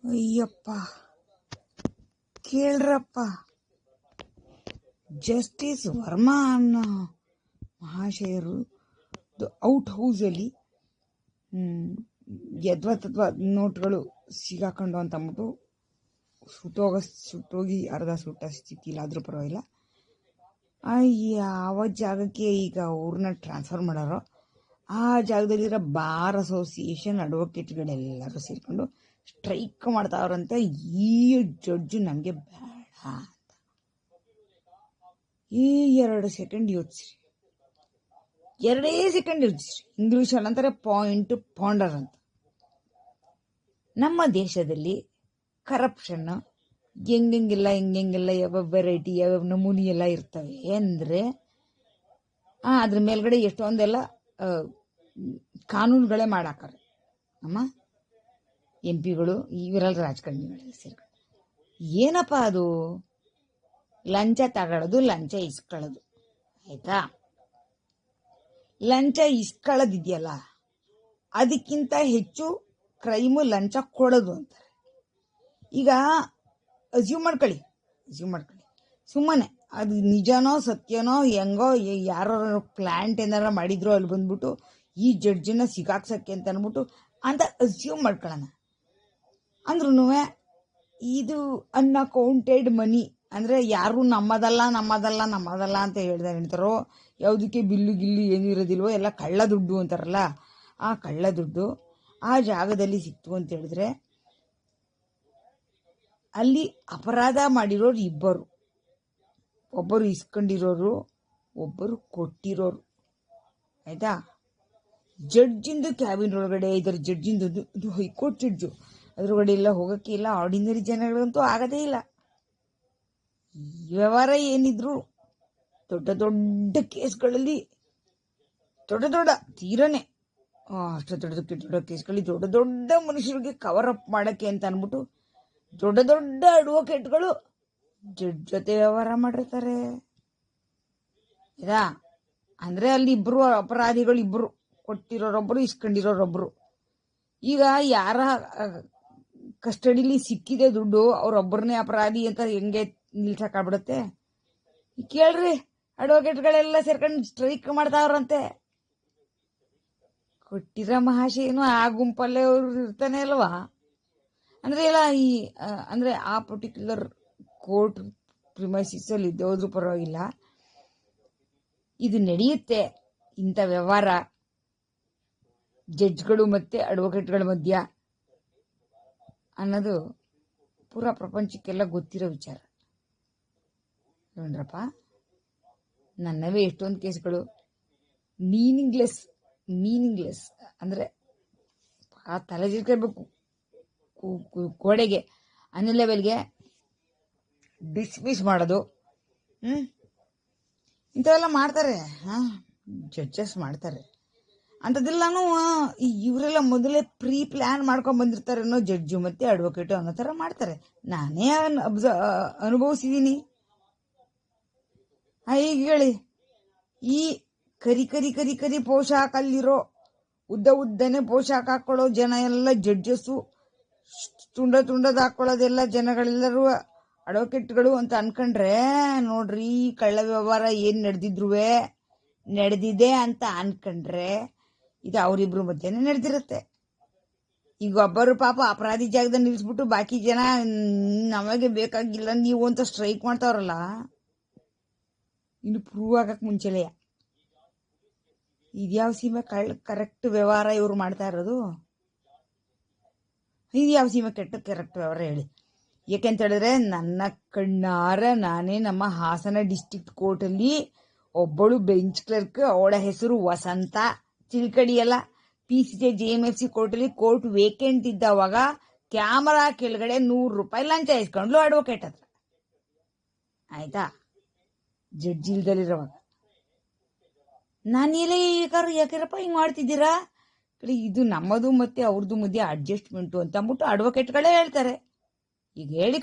Ayyappa, ಕೇಳ್ರಪ್ಪ. Justice Verma ಅನ್ನೋ ಮಹಾಶಯರು out ಹೌಸಲ್ಲಿ ಯದ್ವಾ ನೋಟ್ಗಳು ಸಿಗಾಕೊಂಡು ಅಂತ ಅಂದ್ಬಿಟ್ಟು ಸುಟ್ಟೋಗಿ ಅರ್ಧ ಸುಟ್ಟ ಸ್ಥಿತಿಲಾದ್ರೂ ಪರವಾಗಿಲ್ಲ. ಯಾವ ಜಾಗಕ್ಕೆ ಈಗ ಅವ್ರನ್ನ ಟ್ರಾನ್ಸ್ಫರ್ ಮಾಡೋರೋ ಆ ಜಾಗದಲ್ಲಿರೋ ಬಾರ್ ಅಸೋಸಿಯೇಷನ್ ಅಡ್ವೊಕೇಟ್ಗಳೆಲ್ಲರೂ ಸೇರಿಕೊಂಡು ಸ್ಟ್ರೈಕ್ ಮಾಡ್ತಾವ್ರಂತೆ. ಈ ಜಡ್ಜು ನಮಗೆ ಬೇಡ ಅಂತ. ಈ 2 ಸೆಕೆಂಡ್ ಯೋಚಿಸ್ರಿ, 2 ಸೆಕೆಂಡ್ ಯೋಚಿಸ್ರಿ. ಇಂಗ್ಲೀಷಲ್ಲಿ ಅಂತಾರೆ ಪಾಯಿಂಟ್ ಪಾಂಡರ್ ಅಂತ. ನಮ್ಮ ದೇಶದಲ್ಲಿ ಕರಪ್ಷನ್ ಹೆಂಗೆಲ್ಲ ಯಾವ ವೆರೈಟಿ ಯಾವ ನಮೂನಿ ಎಲ್ಲ ಇರ್ತವೆ ಅಂದರೆ ಅದ್ರ ಮೇಲ್ಗಡೆ ಎಷ್ಟೊಂದೆಲ್ಲ ಕಾನೂನುಗಳೇ ಮಾಡಾಕರೆ ನಮ್ಮ MP ಗಳು ಇವರೆಲ್ಲ ರಾಜಕಾರಣಿಗಳೆಲ್ಲ ಸೇರ್ಕೊಂಡು. ಏನಪ್ಪ ಅದು? ಲಂಚ ತಗೊಳ್ಳೋದು, ಲಂಚ ಇಸ್ಕೊಳ್ಳೋದು. ಆಯ್ತಾ? ಲಂಚ ಇಸ್ಕೊಳ್ಳೋದಿದೆಯಲ್ಲ, ಅದಕ್ಕಿಂತ ಹೆಚ್ಚು ಕ್ರೈಮು ಲಂಚ ಕೊಡೋದು ಅಂತಾರೆ. ಈಗ ಅಸ್ಯೂಮ್ ಮಾಡ್ಕೊಳ್ಳಿ, ಸುಮ್ಮನೆ ಅದು ನಿಜನೋ ಸತ್ಯನೋ ಹೆಂಗೋ ಯಾರೋ ಪ್ಲಾಂಟ್ ಏನಾರ ಮಾಡಿದ್ರು ಅಲ್ಲಿ ಬಂದ್ಬಿಟ್ಟು ಈ ಜಡ್ಜನ್ನ ಸಿಗಾಕ್ಸಕ್ಕೆ ಅಂತ ಅಂದ್ಬಿಟ್ಟು ಅಂತ ಅಸ್ಯೂಮ್ ಮಾಡ್ಕೊಳ್ಳೋಣ. ಅಂದ್ರೂ ಇದು ಅನ್ಅಕೌಂಟೆಡ್ ಮನಿ ಅಂದರೆ ಯಾರು ನಮ್ಮದಲ್ಲ ಅಂತ ಹೇಳ್ತಾರೋ, ಯಾವುದಕ್ಕೆ ಬಿಲ್ಲು ಗಿಲ್ಲು ಏನಿರೋದಿಲ್ವೋ ಎಲ್ಲ ಕಳ್ಳ ದುಡ್ಡು ಅಂತಾರಲ್ಲ, ಆ ಕಳ್ಳ ದುಡ್ಡು ಆ ಜಾಗದಲ್ಲಿ ಸಿಕ್ತು ಅಂತ ಹೇಳಿದ್ರೆ ಅಲ್ಲಿ ಅಪರಾಧ ಮಾಡಿರೋರು ಇಬ್ಬರು, ಒಬ್ಬರು ಇಸ್ಕೊಂಡಿರೋರು, ಒಬ್ಬರು ಕೊಟ್ಟಿರೋರು. ಆಯ್ತಾ? ಜಡ್ಜಿಂದು ಕ್ಯಾಬಿನ್ ಒಳಗಡೆ ಇದರ ಜಡ್ಜಿಂದು ಹೈಕೋರ್ಟ್ ಜಡ್ಜು ಅದ್ರೊಳಗಡೆ ಎಲ್ಲ ಹೋಗೋಕ್ಕೆ ಇಲ್ಲ. ಆರ್ಡಿನರಿ ಜನಗಳಂತೂ ಆಗದೇ ಇಲ್ಲ. ವ್ಯವಹಾರ ಏನಿದ್ರು ದೊಡ್ಡ ಕೇಸ್ಗಳಲ್ಲಿ ತೀರನೆ ಅಷ್ಟು ದೊಡ್ಡ ಕೇಸ್ಗಳಲ್ಲಿ ದೊಡ್ಡ ಮನುಷ್ಯರಿಗೆ ಕವರ್ ಅಪ್ ಮಾಡಕ್ಕೆ ಅಂತ ಅಂದ್ಬಿಟ್ಟು ದೊಡ್ಡ ಅಡ್ವೊಕೇಟ್ಗಳು ಜಡ್ಜ್ ಜೊತೆ ವ್ಯವಹಾರ ಮಾಡಿರ್ತಾರೆ. ಇದಾ ಅಂದ್ರೆ ಅಲ್ಲಿ ಇಬ್ರು ಅಪರಾಧಿಗಳು, ಇಬ್ರು ಕೊಟ್ಟಿರೋರೊಬ್ರು, ಇಸ್ಕೊಂಡಿರೋರೊಬ್ರು. ಈಗ ಯಾರ ಕಸ್ಟಡಿಲಿ ಸಿಕ್ಕಿದೆ ದುಡ್ಡು ಅವ್ರೊಬ್ಬರನ್ನೇ ಅಪರಾಧಿ ಅಂತ ಹೆಂಗೆ ನಿಲ್ಸಕ್ಕಾಗ್ಬಿಡುತ್ತೆ? ಕೇಳ್ರಿ, ಅಡ್ವೊಕೇಟ್ಗಳೆಲ್ಲ ಸೇರ್ಕೊಂಡು ಸ್ಟ್ರೈಕ್ ಮಾಡ್ತಾವ್ರಂತೆ. ಕೊಟ್ಟಿರೋ ಮಹಾಶಯನು ಆ ಗುಂಪಲ್ಲೇ ಅವ್ರು ಇರ್ತಾನೆ ಅಲ್ವಾ? ಅಂದ್ರೆ ಎಲ್ಲ ಅಂದ್ರೆ ಆ ಪರ್ಟಿಕ್ಯುಲರ್ ಕೋರ್ಟ್ ಪ್ರಿಮೈಸಿಸ್ ಅಲ್ಲಿ ಇದ್ದೋದ್ರೂ ಪರವಾಗಿಲ್ಲ, ಇದು ನಡೆಯುತ್ತೆ ಇಂಥ ವ್ಯವಹಾರ ಜಡ್ಜ್ಗಳು ಮತ್ತೆ ಅಡ್ವೊಕೇಟ್ಗಳ ಮಧ್ಯ ಅನ್ನೋದು ಪೂರಾ ಪ್ರಪಂಚಕ್ಕೆಲ್ಲ ಗೊತ್ತಿರೋ ವಿಚಾರ. ನೋಡ್ರಪ್ಪ, ನನ್ನವೇ ಎಷ್ಟೊಂದು ಕೇಸ್ಗಳು ಮೀನಿಂಗ್ಲೆಸ್ ಅಂದ್ರೆ ಆ ತಲೆ ತಿರ್ಕಬೇಕು ಗೋಡೆಗೆ ಅನ್ನೋ ಲೆವೆಲ್ಗೆ ಡಿಸ್ಮಿಸ್ ಮಾಡೋದು, ಇಂಥವೆಲ್ಲ ಮಾಡ್ತಾರೆ. ಜಡ್ಜಸ್ ಮಾಡ್ತಾರೆ ಅಂಥದ್ದೆಲ್ಲಾನು. ಇವರೆಲ್ಲ ಮೊದಲೇ ಪ್ರೀ ಪ್ಲಾನ್ ಮಾಡ್ಕೊಂಡ್ ಬಂದಿರ್ತಾರೆ ಅನ್ನೋ ಜಡ್ಜು ಮತ್ತೆ ಅಡ್ವೊಕೇಟು ಅನ್ನೋ ಥರ ಮಾಡ್ತಾರೆ. ನಾನೇ ಅನುಭವಿಸಿದ್ದೀನಿ. ಈಗ ಹೇಳಿ, ಈ ಕರಿ ಪೋಷಾಕಲ್ಲಿರೋ ಉದ್ದನೆ ಪೋಷಾಕ ಹಾಕೊಳ್ಳೋ ಜನ ಎಲ್ಲ ಜಡ್ಜಸ್ಸು, ತುಂಡದ ಹಾಕೊಳ್ಳೋದೆಲ್ಲ ಜನಗಳೆಲ್ಲರೂ ಅಡ್ವೊಕೇಟ್ಗಳು ಅಂತ ಅನ್ಕೊಂಡ್ರೆ ನೋಡ್ರಿ, ಕಳ್ಳ ವ್ಯವಹಾರ ಏನ್ ನಡೆದಿದೆ ಅಂತ ಅನ್ಕೊಂಡ್ರೆ ಇದು ಅವರಿಬ್ರು ಮಧ್ಯೆನೇ ನಡೆದಿರುತ್ತೆ. ಈಗ ಒಬ್ಬರು ಪಾಪ ಅಪರಾಧಿ ಜಾಗದಲ್ಲಿ ನಿಲ್ಲಿಸ್ಬಿಟ್ಟು ಬಾಕಿ ಜನ ನಮಗೆ ಬೇಕಾಗಿಲ್ಲ ನೀವು ಅಂತ ಸ್ಟ್ರೈಕ್ ಮಾಡ್ತಾವ್ರಲ್ಲ, ಇನ್ನು ಪ್ರೂವ್ ಆಗಕ್ ಮುಂಚೆಲೆಯ ಇದ್ಯಾವ ಸೀಮೆ ಕರೆಕ್ಟ್ ವ್ಯವಹಾರ ಇವ್ರು ಮಾಡ್ತಾ ಇರೋದು? ಇದ್ಯಾವ ಸೀಮೆ ಕರೆಕ್ಟ್ ವ್ಯವಹಾರ ಹೇಳಿ? ಯಾಕೆಂತ ಹೇಳಿದ್ರೆ ನನ್ನ ಕಣ್ಣಾರ ನಾನೇ ನಮ್ಮ ಹಾಸನ ಡಿಸ್ಟ್ರಿಕ್ಟ್ ಕೋರ್ಟಲ್ಲಿ ಒಬ್ಬಳು ಬೆಂಚ್ ಕ್ಲರ್ಕ್, ಅವಳ ಹೆಸರು ವಸಂತ, ತಿಳ್ಕಡಿಯಲ್ಲ. PCJ JMFC ಕೋರ್ಟಲ್ಲಿ ಕೋರ್ಟ್ ವೇಕೆಂಟ್ ಇದ್ದವಾಗ ಕ್ಯಾಮರಾ ಕೆಳಗಡೆ 100 ರೂಪಾಯಿ ಲಂಚ ಇಸ್ಕೊಂಡ್ಲು ಅಡ್ವೊಕೇಟ್ ಹತ್ರ. ಆಯ್ತಾ? ಜಡ್ಜ್ ಇಲ್ದಲ್ಲಿರುವಾಗ ನಾನೆಲ್ಲ ಯಾಕರಪ್ಪ ಹಿಂಗ್ ಮಾಡ್ತಿದ್ದೀರಾ? ಇದು ನಮ್ಮದು ಮತ್ತೆ ಅವ್ರದ್ದು ಮಧ್ಯೆ ಅಡ್ಜಸ್ಟ್ಮೆಂಟು ಅಂತ ಅಂದ್ಬಿಟ್ಟು ಅಡ್ವೊಕೇಟ್ಗಳೇ ಹೇಳ್ತಾರೆ. ಈಗ ಹೇಳಿ,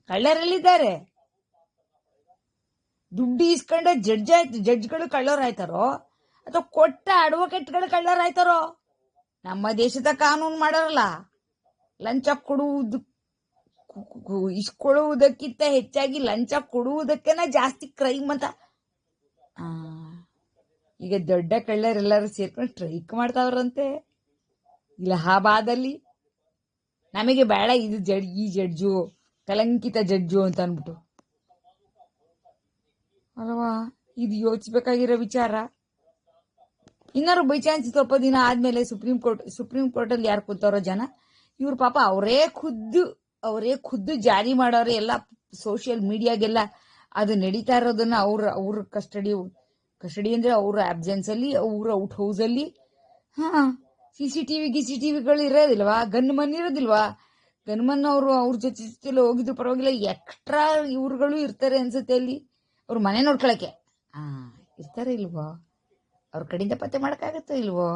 ಕಳ್ಳರೆಲ್ಲಿದ್ದಾರೆ? ದುಡ್ಡು ಇಸ್ಕೊಂಡ ಜಡ್ಜ್ಗಳು ಕಳ್ಳರಾಯ್ತಾರೋ ಅಥವಾ ಕೊಟ್ಟ ಅಡ್ವೊಕೇಟ್ಗಳು ಕಳ್ಳರಾಯ್ತಾರೋ? ನಮ್ಮ ದೇಶದ ಕಾನೂನು ಮಾಡಾರಲ್ಲ, ಲಂಚ ಕೊಡುವುದು ಇಸ್ಕೊಳ್ಳುವುದಕ್ಕಿಂತ ಹೆಚ್ಚಾಗಿ ಲಂಚ ಕೊಡುವುದಕ್ಕೆನ ಜಾಸ್ತಿ ಕ್ರೈಮ್ ಅಂತ. ಈಗ ದೊಡ್ಡ ಕಳ್ಳರೆಲ್ಲರೂ ಸೇರ್ಕೊಂಡು ಸ್ಟ್ರೈಕ್ ಮಾಡ್ತಾವ್ರಂತೆ ಇಲಹಾಬಾದಲ್ಲಿ. ನಮಗೆ ಬೇಡ ಇದು ಈ ಜಡ್ಜು ಕಲಂಕಿತ ಜಡ್ಜು ಅಂತ ಅನ್ಬಿಟ್ಟು ಅಲ್ವಾ. ಇದು ಯೋಚಿಸಬೇಕಾಗಿರೋ ವಿಚಾರ. ಇನ್ನಾರು ಬೈ ಚಾನ್ಸ್ ಸ್ವಲ್ಪ ದಿನ ಆದ್ಮೇಲೆ ಸುಪ್ರೀಂ ಕೋರ್ಟ್ ಅಲ್ಲಿ ಯಾರು ಕೂತವ್ರೋ ಜನ, ಇವ್ರ ಪಾಪ ಅವರೇ ಖುದ್ದು ಜಾರಿ ಮಾಡೋರೆ ಎಲ್ಲ ಸೋಷಿಯಲ್ ಮೀಡಿಯಾಗೆಲ್ಲ ಅದು ನಡೀತಾ ಇರೋದನ್ನ ಅವ್ರ ಕಸ್ಟಡಿ ಅಂದ್ರೆ ಅವ್ರ ಆಬ್ಸೆನ್ಸ್ ಅಲ್ಲಿ, ಅವ್ರ ಔಟ್ ಹೌಸ್ ಅಲ್ಲಿ ಗಿಸಿಟಿವಿಗಳು ಇರೋದಿಲ್ವಾ, ಗನ್ಮನ್ ಇರೋದಿಲ್ವಾ, ಗನ್ಮನ್ ಅವ್ರ ಜೊತೆ ಹೋಗಿದ್ದು ಪರವಾಗಿಲ್ಲ, ಎಕ್ಸ್ಟ್ರಾ ಇವ್ರುಗಳು ಇರ್ತಾರೆ ಅನ್ಸುತ್ತೆ ಅಲ್ಲಿ, ಅವ್ರ ಮನೆ ನೋಡ್ಕೊಳಕ್ಕೆ ಇರ್ತಾರೆ ಇಲ್ವೋ, ಅವ್ರ ಕಡೆಯಿಂದ ಪತ್ತೆ ಮಾಡಕ್ಕಾಗತ್ತೋ ಇಲ್ವೋ.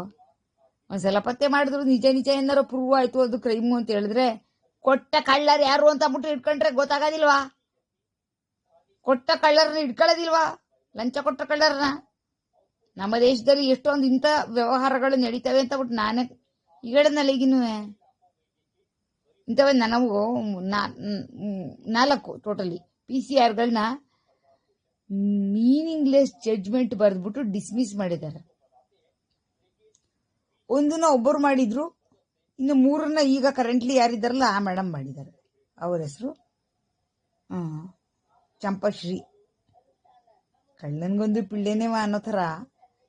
ಒಂದ್ಸಲ ಪತ್ತೆ ಮಾಡಿದ್ರು ನಿಜ ಏನಾರು ಪ್ರೂವ್ ಆಯ್ತು ಅದು ಕ್ರೈಮು ಅಂತ ಹೇಳಿದ್ರೆ, ಕೊಟ್ಟ ಕಳ್ಳರ್ ಯಾರು ಅಂತ ಬಿಟ್ಟು ಇಟ್ಕೊಂಡ್ರೆ ಗೊತ್ತಾಗೋದಿಲ್ವಾ, ಕೊಟ್ಟ ಕಳ್ಳರನ್ನ ಇಟ್ಕೊಳ್ಳೋದಿಲ್ವಾ, ಲಂಚ ಕೊಟ್ಟ ಕಳ್ಳರನ್ನ. ನಮ್ಮ ದೇಶದಲ್ಲಿ ಎಷ್ಟೊಂದು ಇಂಥ ವ್ಯವಹಾರಗಳು ನಡೀತವೆ ಅಂತ ಬಿಟ್ಟು ನಾನೇ ಈಗಡನಲ್ಲ ಈಗಿನೂ ಇಂಥವೇ ನನಗೂ 4 ಟೋಟಲಿ PCRಗಳನ್ನ ಮೀನಿಂಗ್ಲೆಸ್ ಜಡ್ಜ್ಮೆಂಟ್ ಬರೆದ್ಬಿಟ್ಟು ಡಿಸ್ಮಿಸ್ ಮಾಡಿದ್ದಾರೆ. ಒಂದನ್ನ ಒಬ್ಬರು ಮಾಡಿದ್ರು, ಇನ್ನು 3 ಈಗ ಕರೆಂಟ್ಲಿ ಯಾರಿದ್ದಾರಲ್ಲ ಆ ಮೇಡಮ್ ಮಾಡಿದ್ದಾರೆ. ಅವ್ರ ಹೆಸರು ಚಂಪಶ್ರೀ. ಕಳ್ಳನ್ಗೊಂದು ಪಿಳ್ಳೆನೇವ ಅನ್ನೋ ಥರ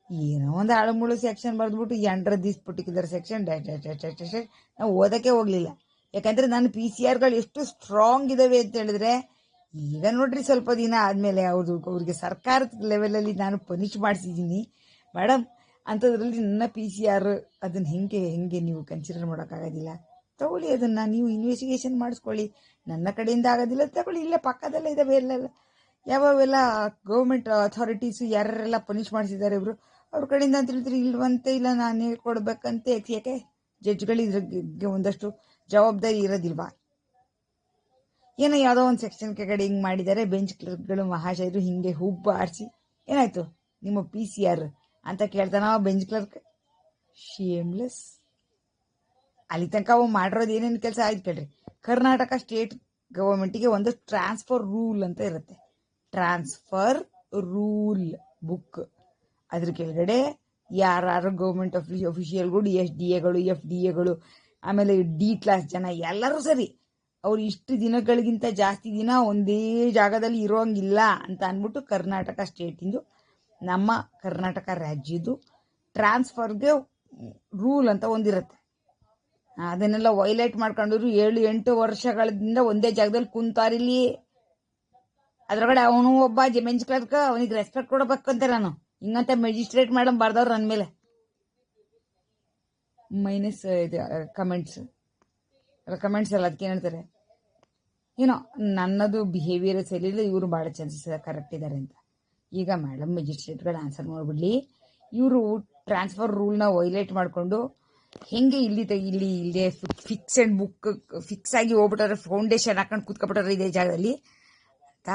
ಏನೋ ಒಂದು ಆಳುಮುಳು ಸೆಕ್ಷನ್ ಬರೆದ್ಬಿಟ್ಟು 8 ದಿವಸ ಪುಟ್ಟಿಕಿದ್ದಾರೆ ಸೆಕ್ಷನ್ ನಾವು ಓದಕ್ಕೆ ಹೋಗ್ಲಿಲ್ಲ. ಯಾಕಂದ್ರೆ ನಾನು PCRಗಳು ಎಷ್ಟು ಸ್ಟ್ರಾಂಗ್ ಇದಾವೆ ಅಂತ ಹೇಳಿದ್ರೆ, ಈಗ ನೋಡ್ರಿ ಸ್ವಲ್ಪ ದಿನ ಆದ್ಮೇಲೆ ಅವ್ರಿಗೆ ಸರ್ಕಾರದ ಲೆವೆಲಲ್ಲಿ ನಾನು ಪನಿಷ್ ಮಾಡಿಸಿದ್ದೀನಿ ಮೇಡಮ್. ಅಂಥದ್ರಲ್ಲಿ ನನ್ನ PCR ಅದನ್ನ ಹೆಂಗೆ ನೀವು ಕನ್ಸಿಡರ್ ಮಾಡೋಕ್ಕಾಗೋದಿಲ್ಲ. ತಗೊಳ್ಳಿ, ಅದನ್ನ ನೀವು ಇನ್ವೆಸ್ಟಿಗೇಷನ್ ಮಾಡಿಸ್ಕೊಳ್ಳಿ. ನನ್ನ ಕಡೆಯಿಂದ ಆಗೋದಿಲ್ಲ ತಗೊಳ್ಳಿ, ಇಲ್ಲೇ ಪಕ್ಕದಲ್ಲೇ ಇದಾವೆ ಎಲ್ಲೆಲ್ಲ ಯಾವೆಲ್ಲ ಗೌರ್ಮೆಂಟ್ ಅಥಾರಿಟೀಸು ಯಾರೆಲ್ಲ ಪನಿಷ್ ಮಾಡಿಸಿದ್ದಾರೆ ಇವರು, ಅವ್ರ ಕಡೆಯಿಂದ ಅಂತ ಹೇಳಿದ್ರೆ ಇಲ್ವಂತೆ, ಇಲ್ಲ ನಾನೇ ಕೊಡ್ಬೇಕಂತೆ. ಯಾಕೆ ಜಡ್ಜ್ಗಳು ಇದ್ರಿಗೆ ಒಂದಷ್ಟು ಜವಾಬ್ದಾರಿ ಇರೋದಿಲ್ವಾ? ಏನೋ ಯಾವುದೋ ಒಂದು ಸೆಕ್ಷನ್ ಕೆಳಗಡೆ ಹಿಂಗೆ ಮಾಡಿದ್ದಾರೆ, ಬೆಂಚ್ ಕ್ಲರ್ಕ್ಗಳು ಮಹಾಶಯರು ಹಿಂಗೆ ಹುಬ್ಬು ಆರಿಸಿ ಏನಾಯ್ತು ನಿಮ್ಮ PCR ಅಂತ ಕೇಳ್ತಾನ ಬೆಂಚ್ ಕ್ಲರ್ಕ್. ಶೇಮ್ಲೆಸ್. ಅಲ್ಲಿ ತನಕ ಅವು ಮಾಡಿರೋದು ಏನೇನು ಕೆಲಸ ಆಯ್ತು ಕೇಳ್ರಿ. ಕರ್ನಾಟಕ ಸ್ಟೇಟ್ ಗವರ್ಮೆಂಟಿಗೆ ಒಂದು ಟ್ರಾನ್ಸ್ಫರ್ ರೂಲ್ ಅಂತ ಇರುತ್ತೆ. Transfer rule book. ಅದ್ರ ಕೆಳಗಡೆ ಯಾರು ಗೌರ್ಮೆಂಟ್ ಅಫಿಷಿಯಲ್ಗಳು, SDAಗಳು, FDAಗಳು, ಆಮೇಲೆ D ಕ್ಲಾಸ್ ಜನ ಎಲ್ಲರೂ ಸರಿ, ಅವ್ರು ಇಷ್ಟು ದಿನಗಳಿಗಿಂತ ಜಾಸ್ತಿ ದಿನ ಒಂದೇ ಜಾಗದಲ್ಲಿ ಇರೋಂಗಿಲ್ಲ ಅಂತ ಅಂದ್ಬಿಟ್ಟು ಕರ್ನಾಟಕ ಸ್ಟೇಟಿಂದು, ನಮ್ಮ ಕರ್ನಾಟಕ ರಾಜ್ಯದ್ದು ಟ್ರಾನ್ಸ್ಫರ್ಗೆ ರೂಲ್ ಅಂತ ಒಂದಿರುತ್ತೆ. ಅದನ್ನೆಲ್ಲ ವೈಲೇಟ್ ಮಾಡ್ಕೊಂಡ್ರು 7-8 ವರ್ಷಗಳಿಂದ ಒಂದೇ ಜಾಗದಲ್ಲಿ ಕುಂತಾರಿಲ್ಲಿ. ಅದ್ರೊಳಗಡೆ ಅವನು ಒಬ್ಬ ಬೆಂಚ್ ಕ್ಲರ್ಕ್, ಅವನಿಗೆ ರೆಸ್ಪೆಕ್ಟ್ ಕೊಡಬೇಕಂತ ನಾನು ಹಿಂಗಂತ ಮೆಜಿಸ್ಟ್ರೇಟ್ ಮೇಡಮ್ ಬರ್ದವ್ರು ನನ್ನ ಮೇಲೆ ಮೈನಸ್ ಕಮೆಂಟ್ಸ್ ಎಲ್ಲ ಅದಕ್ಕೆ ಹೇಳ್ತಾರೆ ಏನೋ ನನ್ನದು ಬಿಹೇವಿಯರ್ ಸರಿಯಿಲ್ಲ, ಇವರು ಭಾಳ ಚಾನ್ಸಸ್ ಕರೆಕ್ಟ್ ಇದ್ದಾರೆ ಅಂತ. ಈಗ ಮೇಡಮ್ ಮೆಜಿಸ್ಟ್ರೇಟ್ಗಳು ಆನ್ಸರ್ ಮಾಡ್ಬಿಡ್ಲಿ, ಇವರು ಟ್ರಾನ್ಸ್ಫರ್ ರೂಲ್ನ ವೈಲೇಟ್ ಮಾಡಿಕೊಂಡು ಹೆಂಗೆ ಇಲ್ಲೇ ಫಿಕ್ಸ್ ಅಂಡ್ ಬುಕ್ ಫಿಕ್ಸ್ ಆಗಿ ಹೋಗ್ಬಿಟ್ಟಾರೆ, ಫೌಂಡೇಶನ್ ಹಾಕೊಂಡು ಕೂತ್ಕೊಬಿಟ್ಟಾರೆ ಇದೇ ಜಾಗದಲ್ಲಿ ಅಂತ.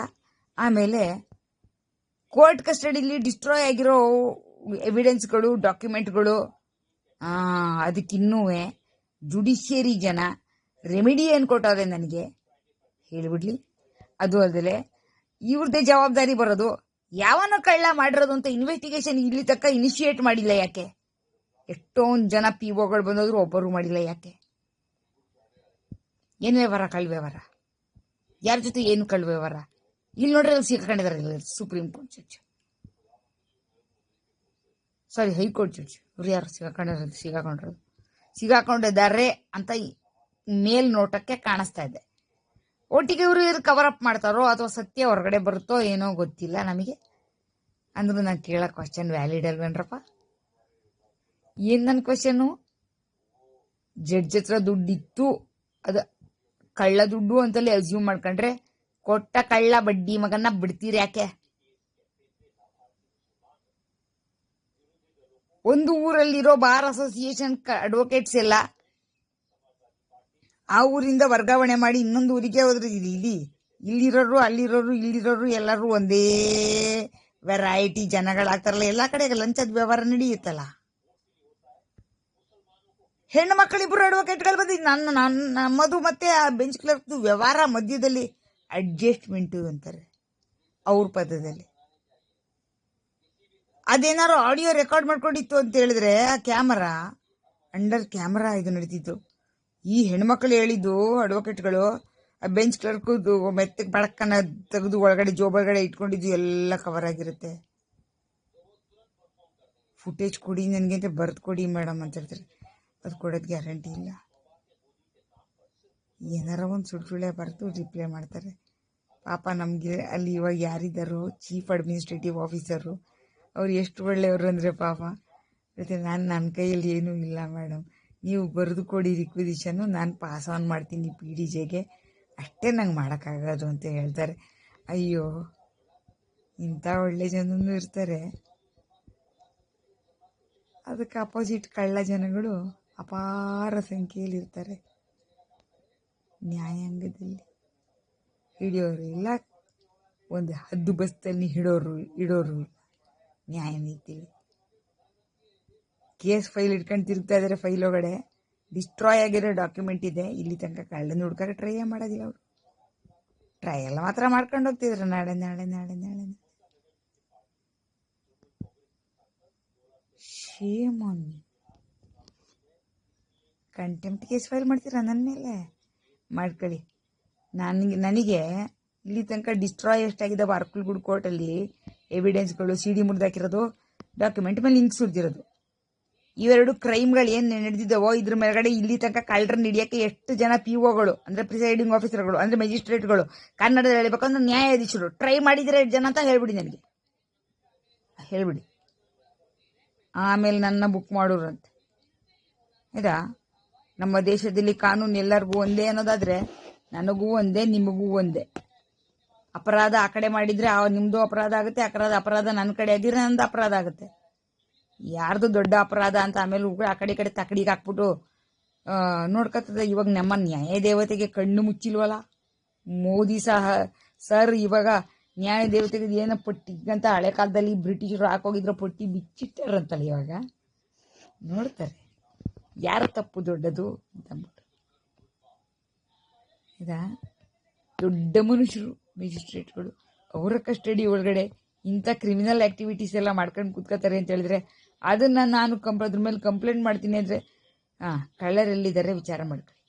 ಆಮೇಲೆ ಕೋರ್ಟ್ ಕಸ್ಟಡಿಲಿ ಡಿಸ್ಟ್ರಾಯ್ ಆಗಿರೋ ಎವಿಡೆನ್ಸ್ಗಳು, ಡಾಕ್ಯುಮೆಂಟ್ಗಳು, ಅದಕ್ಕಿನ್ನೂ ಜುಡಿಷಿಯರಿ ಜನ ರೆಮಿಡಿ ಏನು ಕೊಟ್ಟವ್ರೆ ನನಗೆ ಹೇಳಿಬಿಡ್ಲಿ. ಅದು ಅಲ್ಲದೆ ಇವ್ರದ್ದೇ ಜವಾಬ್ದಾರಿ ಬರೋದು. ಯಾವನೋ ಕಳ್ಳ ಮಾಡಿರೋದು ಅಂತ ಇನ್ವೆಸ್ಟಿಗೇಷನ್ ಇಲ್ಲಿ ತಕ್ಕ ಇನಿಷಿಯೇಟ್ ಮಾಡಿಲ್ಲ ಯಾಕೆ? ಎಷ್ಟೊಂದು ಜನ POಗಳು ಬಂದೋದ್ರು ಒಬ್ಬರು ಮಾಡಿಲ್ಲ ಯಾಕೆ? ಏನು ವ್ಯವಹಾರ? ಕಳ್ಳ ವ್ಯವಹಾರ. ಯಾರ ಜೊತೆ ಏನು ಕಳ್ಳ ವ್ಯವಹಾರ? ಇಲ್ಲಿ ನೋಡ್ರಿ ಅಲ್ಲಿ ಸಿಕ್ಕೊಂಡಿದ್ದಾರೆ ಸುಪ್ರೀಂ ಕೋರ್ಟ್ ಜಡ್ಜ್, ಸಾರಿ ಹೈಕೋರ್ಟ್ ಜಡ್ಜ್. ಇವ್ರು ಯಾರು ಸಿಗಾಕೊಂಡಿದ್ದಾರೆ ಅಂತ ಮೇಲ್ನೋಟಕ್ಕೆ ಕಾಣಿಸ್ತಾ ಇದೆ. ಒಟ್ಟಿಗೆ ಇವರು ಕವರ್ ಅಪ್ ಮಾಡ್ತಾರೋ ಅಥವಾ ಸತ್ಯ ಹೊರಗಡೆ ಬರುತ್ತೋ ಏನೋ ಗೊತ್ತಿಲ್ಲ ನಮಗೆ. ಅಂದ್ರೂ ನಾನು ಕೇಳೋ ಕ್ವಶನ್ ವ್ಯಾಲಿಡ್ ಅಲ್ವೇನ್ರಪ್ಪ? ಏನ್ ನನ್ನ ಕ್ವಶನು? ಜಡ್ಜ್ ಹತ್ರ ದುಡ್ಡಿತ್ತು, ಅದು ಕಳ್ಳ ದುಡ್ಡು ಅಂತಲೇ ಅಸ್ಯೂಮ್ ಮಾಡ್ಕೊಂಡ್ರೆ ಕೊಟ್ಟ ಕಳ್ಳ ಬಡ್ಡಿ ಮಗನ್ನ ಬಿಡ್ತೀರಿ ಯಾಕೆ? ಒಂದು ಊರಲ್ಲಿರೋ ಬಾರ್ ಅಸೋಸಿಯೇಷನ್ ಅಡ್ವೊಕೇಟ್ಸ್ ಎಲ್ಲ ಆ ಊರಿಂದ ವರ್ಗಾವಣೆ ಮಾಡಿ ಇನ್ನೊಂದು ಊರಿಗೆ ಹೋದ್ರೆ ಇಲ್ಲಿರೋರು ಇಲ್ಲಿರೋರು ಎಲ್ಲರೂ ಒಂದೇ ವೆರೈಟಿ ಜನಗಳಾಗ್ತಾರಲ್ಲ. ಎಲ್ಲ ಕಡೆ ಲಂಚದ ವ್ಯವಹಾರ ನಡೆಯುತ್ತಲ್ಲ. ಹೆಣ್ಣು ಮಕ್ಕಳಿಬ್ಬರು ಅಡ್ವೊಕೇಟ್ಗಳು ಬಂದಿದ್ದು ನಮ್ಮದು ಮತ್ತೆ ಆ ಬೆಂಚ್ ಕ್ಲರ್ಕ್ದು ವ್ಯವಹಾರ ಮಧ್ಯದಲ್ಲಿ ಅಡ್ಜಸ್ಟ್ಮೆಂಟು ಅಂತಾರೆ ಅವ್ರ ಪದದಲ್ಲಿ. ಅದೇನಾರು ಆಡಿಯೋ ರೆಕಾರ್ಡ್ ಮಾಡ್ಕೊಂಡಿತ್ತು ಅಂತ ಹೇಳಿದ್ರೆ ಆ ಕ್ಯಾಮರಾ ಅಂಡರ್ ಕ್ಯಾಮರಾ ಇದು ನಡೀತಿತ್ತು. ಈ ಹೆಣ್ಮಕ್ಳು ಹೇಳಿದ್ದು ಅಡ್ವೊಕೇಟ್ಗಳು ಆ ಬೆಂಚ್ ಕ್ಲರ್ಕ್ದು ಮೆತ್ತಗೆ ಬಡಕ್ಕನ್ನ ತೆಗೆದು ಒಳಗಡೆ ಜೋಬೊಳಗಡೆ ಇಟ್ಕೊಂಡಿದ್ದು ಎಲ್ಲ ಕವರ್ ಆಗಿರುತ್ತೆ. ಫುಟೇಜ್ ಕೊಡಿ ನನಗೆ ಅಂತ ಬರೆದು ಕೊಡಿ ಮೇಡಮ್ ಅಂತ ಹೇಳ್ತಾರೆ. ಅದು ಕೊಡೋದು ಗ್ಯಾರಂಟಿ ಇಲ್ಲ. ಏನಾರ ಒಂದು ಸುಳ್ಳೆ ಬರೆದು ರಿಪ್ಲೈ ಮಾಡ್ತಾರೆ. ಪಾಪ ನಮಗೆ ಅಲ್ಲಿ ಇವಾಗ ಯಾರಿದ್ದಾರೋ ಚೀಫ್ ಅಡ್ಮಿನಿಸ್ಟ್ರೇಟಿವ್ ಆಫೀಸರು ಅವ್ರು ಎಷ್ಟು ಒಳ್ಳೆಯವರು ಅಂದರೆ ಪಾಪ ಮತ್ತೆ ನನ್ನ ಕೈಯಲ್ಲಿ ಏನೂ ಇಲ್ಲ ಮೇಡಮ್, ನೀವು ಬರೆದು ಕೊಡಿ ರಿಕ್ವಿಸಿಷನ್ನು, ನಾನು ಪಾಸ್ ಆನ್ ಮಾಡ್ತೀನಿ PDJಗೆ, ಅಷ್ಟೇ ನಂಗೆ ಮಾಡೋಕ್ಕಾಗೋದು ಅಂತ ಹೇಳ್ತಾರೆ. ಅಯ್ಯೋ, ಇಂಥ ಒಳ್ಳೆ ಜನನೂ ಇರ್ತಾರೆ. ಅದಕ್ಕೆ ಅಪೋಸಿಟ್ ಕಳ್ಳ ಜನಗಳು ಅಪಾರ ಸಂಖ್ಯೆಯಲ್ಲಿರ್ತಾರೆ. ನ್ಯಾಯಾಂಗದಲ್ಲಿ ಹಿಡಿಯೋರು ಇಲ್ಲ, ಒಂದು ಹದ್ದು ಬಸ್ತಲ್ಲಿ ಇಡೋರು ಇಲ್ಲ. ನ್ಯಾಯ ನೀತಿಲಿ ಕೇಸ್ ಫೈಲ್ ಇಟ್ಕೊಂಡು ತಿರುಗ್ತಾ ಇದ್ದಾರೆ. ಫೈಲ್ ಒಳಗಡೆ ಡಿಸ್ಟ್ರಾಯ್ ಆಗಿರೋ ಡಾಕ್ಯುಮೆಂಟ್ ಇದೆ. ಇಲ್ಲಿ ತನಕ ಕಳ್ಳನ ಹುಡ್ಕಕ್ಕೆ ಟ್ರೈ ಮಾಡೋದಿಲ್ಲ ಅವರು. ಟ್ರಯಲ್ ಮಾತ್ರ ಮಾಡ್ಕೊಂಡು ಹೋಗ್ತಿದ್ರು. ನಾಳೆ shame on me. Contempt case file ಮಾಡ್ತೀರಾ ನನ್ನ ಮೇಲೆ? ಮಾಡ್ಕೊಳ್ಳಿ. ನನಗೆ ಇಲ್ಲಿ ತನಕ ಡಿಸ್ಟ್ರಾಯ್ ಎಷ್ಟಾಗಿದ್ದಾವೆ ಅರ್ಕಲ್ಗೂಡು ಕೋರ್ಟಲ್ಲಿ ಎವಿಡೆನ್ಸ್ಗಳು, CD ಮುರಿದಾಕಿರೋದು, ಡಾಕ್ಯುಮೆಂಟ್ ಮೇಲೆ ಲಿಂಕ್ಸ್ ಸುರಿದಿರೋದು, ಇವೆರಡು ಕ್ರೈಮ್ಗಳು ಏನು ನಡೆದಿದ್ದಾವೋ ಇದ್ರ ಮೇಲ್ಗಡೆ ಇಲ್ಲಿ ತನಕ ಕಳ್ಳರನ್ನ ಹಿಡಿಯೋಕ್ಕೆ ಎಷ್ಟು ಜನ POಗಳು ಅಂದರೆ ಪ್ರಿಸೈಡಿಂಗ್ ಆಫೀಸರ್ಗಳು ಅಂದರೆ ಮ್ಯಾಜಿಸ್ಟ್ರೇಟ್ಗಳು, ಕನ್ನಡದಲ್ಲಿ ಹೇಳ್ಬೇಕಂದ್ರೆ ನ್ಯಾಯಾಧೀಶರು ಟ್ರೈ ಮಾಡಿದರೆ 8 ಜನ ಅಂತ ಹೇಳ್ಬಿಡಿ, ನನಗೆ ಹೇಳ್ಬಿಡಿ. ಆಮೇಲೆ ನನ್ನ ಬುಕ್ ಮಾಡೋರು ಅಂತ. ಆಯ್ತಾ? ನಮ್ಮ ದೇಶದಲ್ಲಿ ಕಾನೂನು ಎಲ್ಲರಿಗೂ ಒಂದೇ ಅನ್ನೋದಾದರೆ ನನಗೂ ಒಂದೇ, ನಿಮಗೂ ಒಂದೇ. ಅಪರಾಧ ಆ ಕಡೆ ಮಾಡಿದರೆ ನಿಮ್ಮದು ಅಪರಾಧ ಆಗುತ್ತೆ, ಅಪರಾಧ ನನ್ನ ಕಡೆ ಆಗಿದ್ರೆ ನಂದು ಅಪರಾಧ ಆಗುತ್ತೆ. ಯಾರ್ದು ದೊಡ್ಡ ಅಪರಾಧ ಅಂತ ಆಮೇಲೆ ಆ ಕಡೆ ತಕಡಿಗೆ ಹಾಕ್ಬಿಟ್ಟು ನೋಡ್ಕೊತದೆ. ಇವಾಗ ನಮ್ಮ ನ್ಯಾಯ ದೇವತೆಗೆ ಕಣ್ಣು ಮುಚ್ಚಿಲ್ವಲ್ಲ ಮೋದಿ ಸರ್. ಇವಾಗ ನ್ಯಾಯ ದೇವತೆಗೆ ಏನೋ ಪಟ್ಟಿ ಅಂತ ಹಳೆ ಕಾಲದಲ್ಲಿ ಬ್ರಿಟಿಷರು ಹಾಕೋಗಿದ್ರು ಪಟ್ಟಿ ಬಿಚ್ಚಿಟ್ಟಾರಂತಲ್ಲ, ಇವಾಗ ನೋಡ್ತಾರೆ ಯಾರ ತಪ್ಪು ದೊಡ್ಡದು ಅಂತಂದ್ಬಿಟ್ಟು. ಇದಾ ದೊಡ್ಡ ಮನುಷ್ಯರು ಮ್ಯಾಜಿಸ್ಟ್ರೇಟ್ಗಳು ಅವರ ಕಸ್ಟಡಿ ಒಳಗಡೆ ಇಂಥ ಕ್ರಿಮಿನಲ್ ಆ್ಯಕ್ಟಿವಿಟೀಸ್ ಎಲ್ಲ ಮಾಡ್ಕೊಂಡು ಕೂತ್ಕೋತಾರೆ ಅಂತ ಹೇಳಿದ್ರೆ ಅದನ್ನು ನಾನು ಅದ್ರ ಮೇಲೆ ಕಂಪ್ಲೇಂಟ್ ಮಾಡ್ತೀನಿ ಅಂದರೆ ಕಳ್ಳರೆಲ್ಲಿದ್ದಾರೆ ವಿಚಾರ ಮಾಡ್ಕೊಳ್ಳಿ.